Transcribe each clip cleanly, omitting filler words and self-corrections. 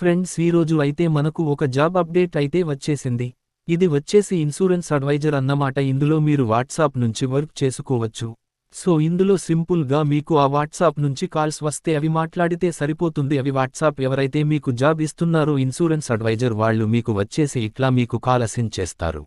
Friends ఈరోజు అయితే మనకు ఒక జాబ్ అప్డేట్ అయితే వచ్చేసింది. ఇది వచ్చేసి ఇన్సూరెన్స్ అడ్వైజర్ అన్నమాట. ఇందులో మీరు వాట్సాప్ నుంచి వర్క్ చేసుకోవచ్చు. సో ఇందులో సింపుల్ గా మీకు ఆ వాట్సాప్ నుంచి కాల్స్ వస్తే అవి మాట్లాడితే సరిపోతుంది. అవి వాట్సాప్ ఎవరైతే మీకు జాబ్ ఇస్తున్నారో ఇన్సూరెన్స్ అడ్వైజర్ వాళ్ళు మీకు వచ్చేసి ఇట్లా మీకు కాల్ అసైన్ చేస్తారు.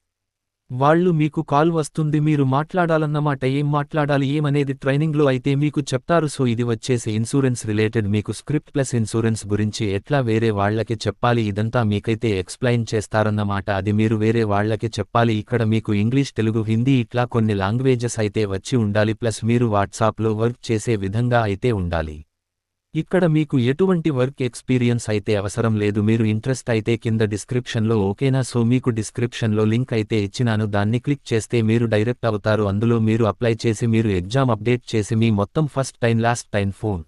వాళ్ళు మీకు కాల్ వస్తుంది, మీరు మాట్లాడాలన్నమాట. ఏం మాట్లాడాలి ఏమనేది ట్రైనింగ్లో అయితే మీకు చెప్తారు. సో ఇది వచ్చేసి ఇన్సూరెన్స్ రిలేటెడ్ మీకు స్క్రిప్ట్ ప్లస్ ఇన్సూరెన్స్ గురించి ఎట్లా వేరే వాళ్లకి చెప్పాలి ఇదంతా మీకైతే ఎక్స్ప్లెయిన్ చేస్తారన్నమాట. అది మీరు వేరే వాళ్లకి చెప్పాలి. ఇక్కడ మీకు ఇంగ్లీష్, తెలుగు, హిందీ ఇట్లా కొన్ని లాంగ్వేజెస్ అయితే వచ్చి ఉండాలి. ప్లస్ మీరు వాట్సాప్లో వర్క్ చేసే విధంగా అయితే ఉండాలి. ఇక్కడ మీకు ఎటువంటి వర్క్ ఎక్స్పీరియన్స్ అయితే అవసరం లేదు. మీరు ఇంట్రెస్ట్ అయితే కింద డిస్క్రిప్షన్లో ఓకేనా. సో మీకు డిస్క్రిప్షన్లో లింక్ అయితే ఇచ్చినాను, దాన్ని క్లిక్ చేస్తే మీరు డైరెక్ట్ అవుతారు. అందులో మీరు అప్లై చేసి మీరు ఎగ్జామ్ అప్డేట్ చేసి మీ మొత్తం first time last time phone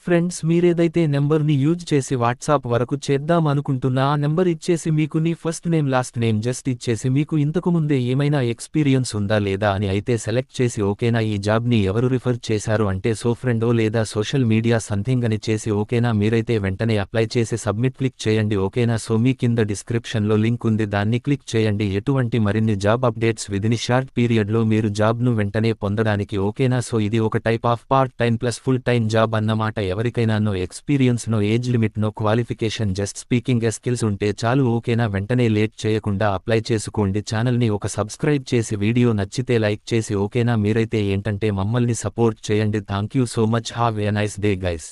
friends మీరేదైతే నెంబర్ని యూజ్ చేసి వాట్సాప్ వరకు చేద్దాం అనుకుంటున్నా ఆ నెంబర్ ఇచ్చేసి మీకు నీ first name last name just ఇచ్చేసి మీకు ఇంతకుముందే ఏమైనా ఎక్స్పీరియన్స్ ఉందా లేదా అని అయితే సెలెక్ట్ చేసి ఓకేనా. ఈ జాబ్ని ఎవరు రిఫర్ చేశారు అంటే సో ఫ్రెండో లేదా సోషల్ మీడియా సంథింగ్ అని చేసి ఓకేనా. మీరైతే వెంటనే అప్లై చేసి సబ్మిట్ క్లిక్ చేయండి ఓకేనా. సో మీ కింద డిస్క్రిప్షన్లో లింక్ ఉంది, దాన్ని క్లిక్ చేయండి. ఎటువంటి మరిన్ని జాబ్ అప్డేట్స్ విదిన్ షార్ట్ పీరియడ్లో మీరు జాబ్ను వెంటనే పొందడానికి ఓకేనా. సో ఇది ఒక type of part time plus full time job అన్నమాట. ఎవరికైనా no experience, no age limit, no qualification, just speaking skills ఉంటే చాలు ఓకేనా. వెంటనే లేట్ చేయకుండా అప్లై చేసుకోండి. ఛానల్ని ఒక సబ్స్క్రైబ్ చేసి వీడియో నచ్చితే లైక్ చేసి ఓకేనా. మీరైతే ఏంటంటే మమ్మల్ని సపోర్ట్ చేయండి. Thank you so much. Have a nice day guys.